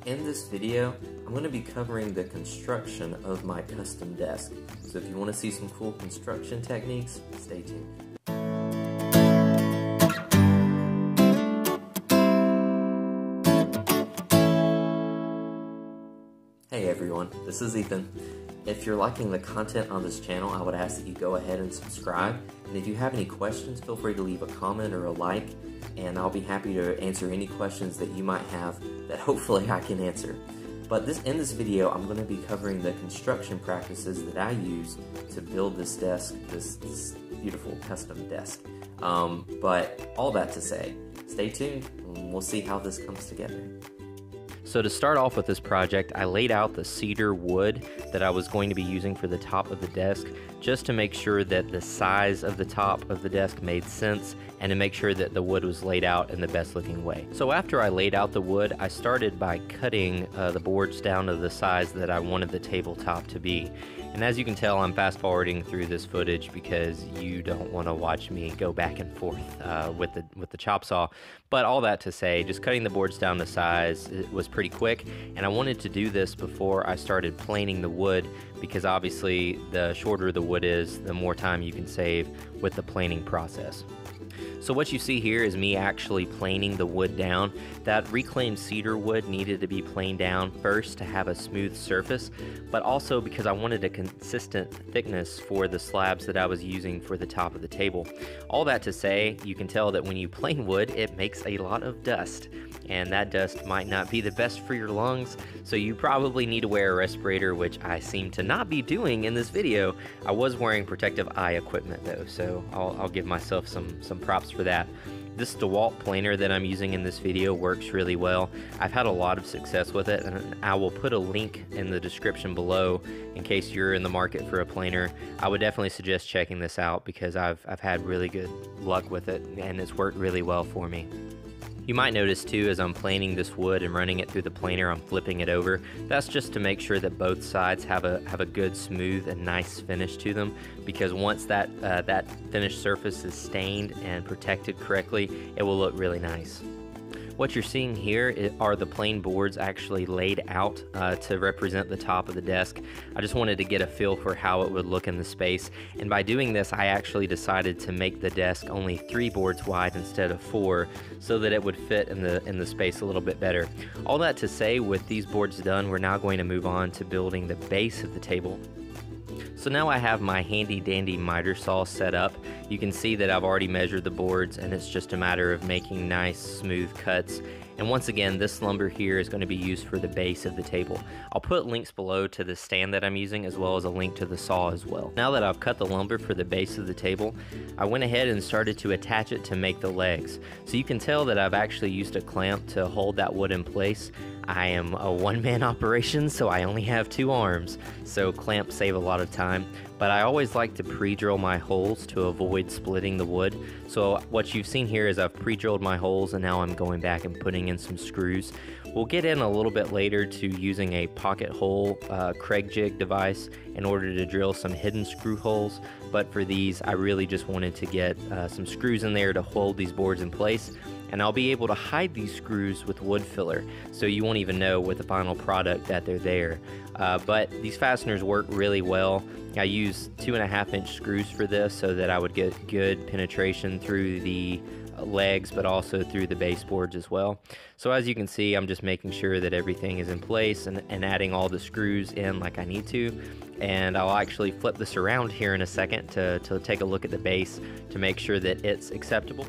In this video, I'm going to be covering the construction of my custom desk. So if you want to see some cool construction techniques, stay tuned. Hey everyone, this is Ethan. If you're liking the content on this channel, I would ask that you go ahead and subscribe. And if you have any questions, feel free to leave a comment or a like, and I'll be happy to answer any questions that you might have that hopefully I can answer. But in this video, I'm going to be covering the construction practices that I use to build this desk, this beautiful custom desk. But all that to say, stay tuned and we'll see how this comes together. So to start off with this project, I laid out the cedar wood that I was going to be using for the top of the desk, just to make sure that the size of the top of the desk made sense and to make sure that the wood was laid out in the best looking way. So after I laid out the wood, I started by cutting the boards down to the size that I wanted the tabletop to be. And as you can tell, I'm fast forwarding through this footage because you don't want to watch me go back and forth with the chop saw. But all that to say, just cutting the boards down to size, it was pretty quick, and I wanted to do this before I started planing the wood, because obviously the shorter the wood is, the more time you can save with the planing process. So what you see here is me actually planing the wood down. That reclaimed cedar wood needed to be planed down first to have a smooth surface, but also because I wanted a consistent thickness for the slabs that I was using for the top of the table. All that to say, you can tell that when you plane wood, it makes a lot of dust, and that dust might not be the best for your lungs, so you probably need to wear a respirator, which I seem to not be doing in this video. I was wearing protective eye equipment though, so I'll give myself some props for that. This DeWalt planer that I'm using in this video works really well. I've had a lot of success with it, and I will put a link in the description below in case you're in the market for a planer. I would definitely suggest checking this out because I've had really good luck with it, and it's worked really well for me. You might notice too, as I'm planing this wood and running it through the planer, I'm flipping it over. That's just to make sure that both sides have a good, smooth, and nice finish to them, because once that finished surface is stained and protected correctly, it will look really nice. What you're seeing here are the plain boards actually laid out to represent the top of the desk. I just wanted to get a feel for how it would look in the space, and by doing this I actually decided to make the desk only 3 boards wide instead of 4, so that it would fit in the space a little bit better. All that to say, with these boards done, we're now going to move on to building the base of the table. So now I have my handy dandy miter saw set up. You can see that I've already measured the boards, and it's just a matter of making nice smooth cuts. And once again, this lumber here is going to be used for the base of the table. I'll put links below to the stand that I'm using, as well as a link to the saw as well. Now that I've cut the lumber for the base of the table, I went ahead and started to attach it to make the legs. So you can tell that I've actually used a clamp to hold that wood in place. I am a one-man operation, so I only have 2 arms, so clamps save a lot of time. But I always like to pre-drill my holes to avoid splitting the wood. So what you've seen here is I've pre-drilled my holes, and now I'm going back and putting in some screws. We'll get in a little bit later to using a pocket hole Craig jig device in order to drill some hidden screw holes, but for these I really just wanted to get some screws in there to hold these boards in place. And I'll be able to hide these screws with wood filler, so you won't even know with the final product that they're there. But these fasteners work really well. I use 2.5-inch screws for this so that I would get good penetration through the legs, but also through the baseboards as well. So as you can see, I'm just making sure that everything is in place and adding all the screws in like I need to. And I'll actually flip this around here in a second to take a look at the base to make sure that it's acceptable.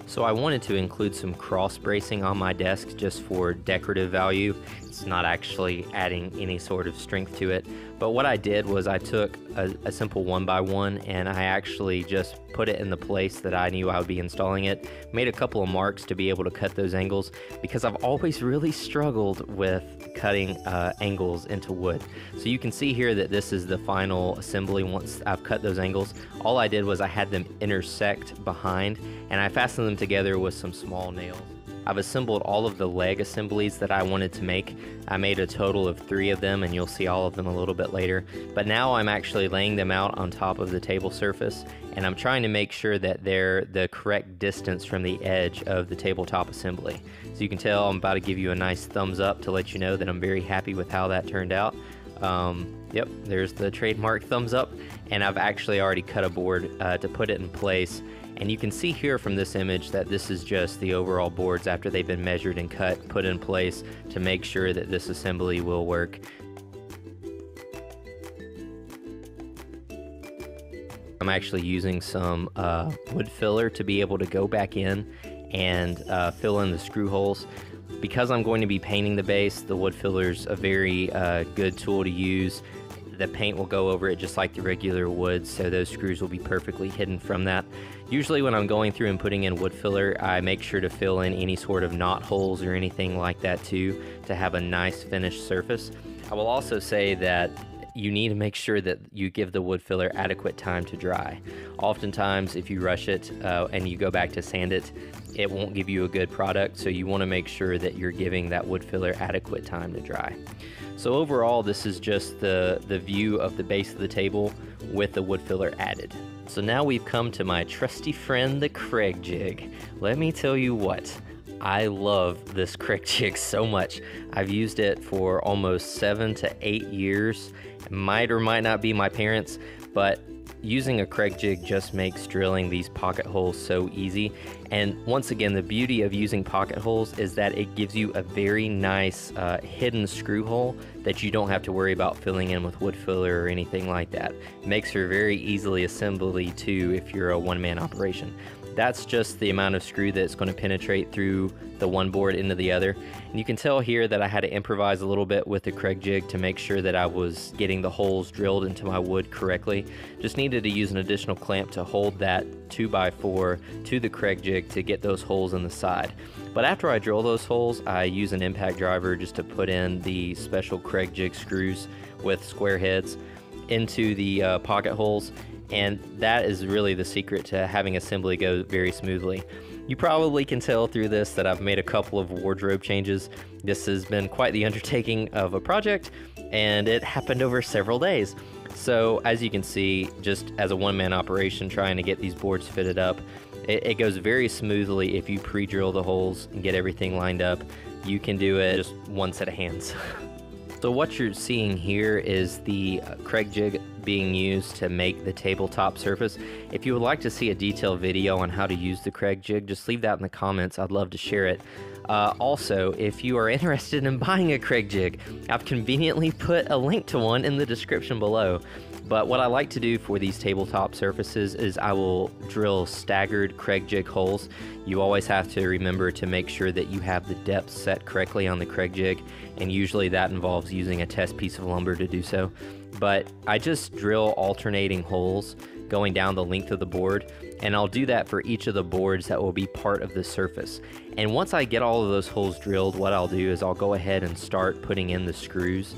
So I wanted to include some cross bracing on my desk just for decorative value. It's not actually adding any sort of strength to it. But what I did was I took a simple 1x1 and I actually just put it in the place that I knew I would be installing it. Made a couple of marks to be able to cut those angles, because I've always really struggled with cutting angles into wood. So you can see here that this is the final assembly once I've cut those angles. All I did was I had them intersect behind, and I fastened them together with some small nails. I've assembled all of the leg assemblies that I wanted to make. I made a total of 3 of them, and you'll see all of them a little bit later. But now I'm actually laying them out on top of the table surface, and I'm trying to make sure that they're the correct distance from the edge of the tabletop assembly. So you can tell I'm about to give you a nice thumbs up to let you know that I'm very happy with how that turned out. Yep, there's the trademark thumbs up, and I've actually already cut a board to put it in place. And you can see here from this image that this is just the overall boards after they've been measured and cut, put in place to make sure that this assembly will work. I'm actually using some wood filler to be able to go back in and fill in the screw holes. Because I'm going to be painting the base, the wood filler's a very good tool to use. The paint will go over it just like the regular wood, so those screws will be perfectly hidden from that. Usually when I'm going through and putting in wood filler, I make sure to fill in any sort of knot holes or anything like that too, to have a nice finished surface. I will also say that you need to make sure that you give the wood filler adequate time to dry. Oftentimes, if you rush it and you go back to sand it, it won't give you a good product, so you want to make sure that you're giving that wood filler adequate time to dry. So overall, this is just the view of the base of the table with the wood filler added. So now we've come to my trusty friend, the Craig jig. Let me tell you what, I love this Craig jig so much. I've used it for almost 7 to 8 years. It might or might not be my parents', but using a Craig jig just makes drilling these pocket holes so easy. And once again, the beauty of using pocket holes is that it gives you a very nice hidden screw hole that you don't have to worry about filling in with wood filler or anything like that. It makes for very easily assembly too if you're a one-man operation. That's just the amount of screw that's going to penetrate through the one board into the other. And you can tell here that I had to improvise a little bit with the Craig jig to make sure that I was getting the holes drilled into my wood correctly. Just needed to use an additional clamp to hold that 2x4 to the Craig jig to get those holes in the side. But after I drill those holes, I use an impact driver just to put in the special Craig jig screws with square heads into the pocket holes. And that is really the secret to having assembly go very smoothly. You probably can tell through this that I've made a couple of wardrobe changes. This has been quite the undertaking of a project, and it happened over several days. So as you can see, just as a one-man operation trying to get these boards fitted up, it goes very smoothly if you pre-drill the holes and get everything lined up. You can do it just one set of hands. So what you're seeing here is the Craig jig being used to make the tabletop surface. If you would like to see a detailed video on how to use the Craig jig, just leave that in the comments. I'd love to share it. Also, if you are interested in buying a Craig jig, I've conveniently put a link to one in the description below. But what I like to do for these tabletop surfaces is I will drill staggered Craig jig holes. You always have to remember to make sure that you have the depth set correctly on the Craig jig, and usually that involves using a test piece of lumber to do so. But I just drill alternating holes going down the length of the board, and I'll do that for each of the boards that will be part of the surface. And once I get all of those holes drilled, what I'll do is I'll go ahead and start putting in the screws.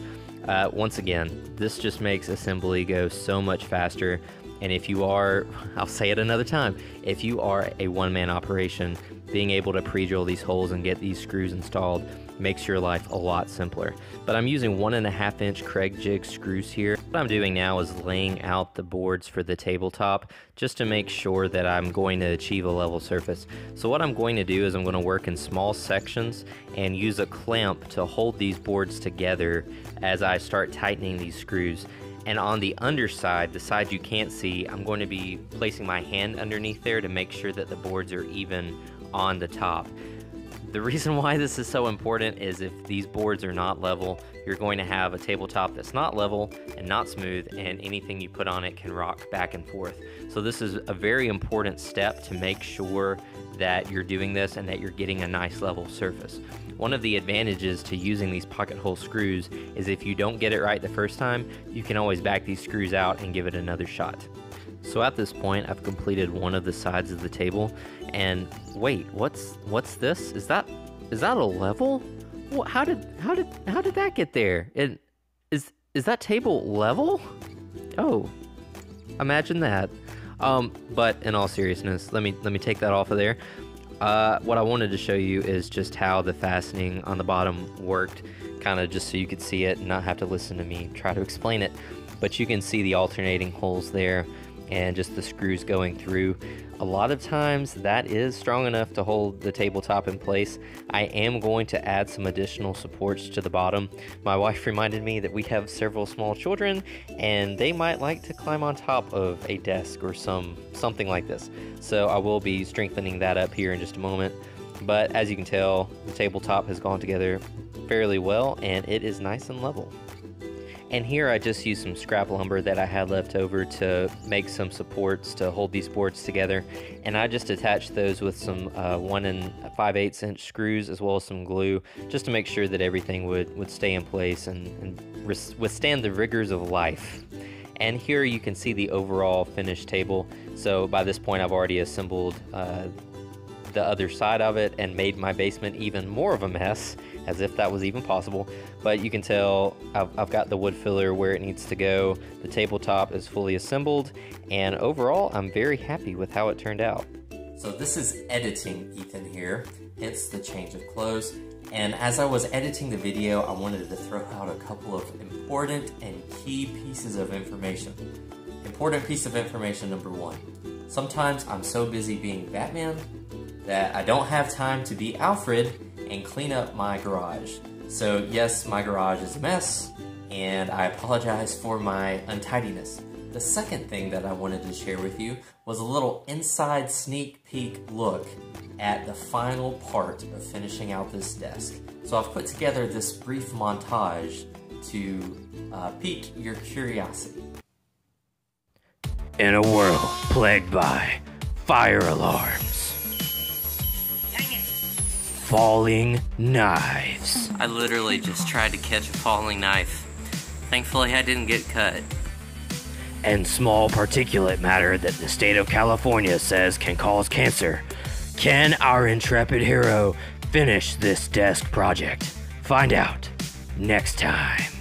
Once again, this just makes assembly go so much faster. And if you are, I'll say it another time, if you are a one-man operation, being able to pre-drill these holes and get these screws installed makes your life a lot simpler. But I'm using 1.5 inch Craig jig screws here. What I'm doing now is laying out the boards for the tabletop just to make sure that I'm going to achieve a level surface. So what I'm going to do is I'm going to work in small sections and use a clamp to hold these boards together as I start tightening these screws. And on the underside, the side you can't see, I'm going to be placing my hand underneath there to make sure that the boards are even on the top. The reason why this is so important is if these boards are not level, you're going to have a tabletop that's not level and not smooth, and anything you put on it can rock back and forth. So this is a very important step to make sure that you're doing this and that you're getting a nice level surface. One of the advantages to using these pocket hole screws is if you don't get it right the first time, you can always back these screws out and give it another shot. So at this point, I've completed one of the sides of the table, and wait, what's this? Is that a level? How did that get there? Is that table level? Oh, imagine that. But in all seriousness, let me take that off of there. What I wanted to show you is just how the fastening on the bottom worked, kind of just so you could see it and not have to listen to me try to explain it. But you can see the alternating holes there and just the screws going through. A lot of times that is strong enough to hold the tabletop in place. I am going to add some additional supports to the bottom. My wife reminded me that we have several small children and they might like to climb on top of a desk or something like this. So I will be strengthening that up here in just a moment. But as you can tell, the tabletop has gone together fairly well and it is nice and level. And here I just used some scrap lumber that I had left over to make some supports to hold these boards together. And I just attached those with some 1 5/8 inch screws as well as some glue, just to make sure that everything would stay in place and withstand the rigors of life. And here you can see the overall finished table. So by this point I've already assembled the other side of it and made my basement even more of a mess, as if that was even possible. But you can tell I've got the wood filler where it needs to go, the tabletop is fully assembled, and overall I'm very happy with how it turned out. So this is editing Ethan here, hence the change of clothes. And as I was editing the video, I wanted to throw out a couple of important and key pieces of information. Important piece of information number 1. Sometimes I'm so busy being Batman that I don't have time to be Alfred and clean up my garage. So yes, my garage is a mess, and I apologize for my untidiness. The second thing that I wanted to share with you was a little inside sneak peek look at the final part of finishing out this desk. So I've put together this brief montage to pique your curiosity. In a world plagued by fire alarms, falling knives. I literally just tried to catch a falling knife. Thankfully I didn't get cut. And small particulate matter that the state of California says can cause cancer. Can our intrepid hero finish this desk project? Find out next time.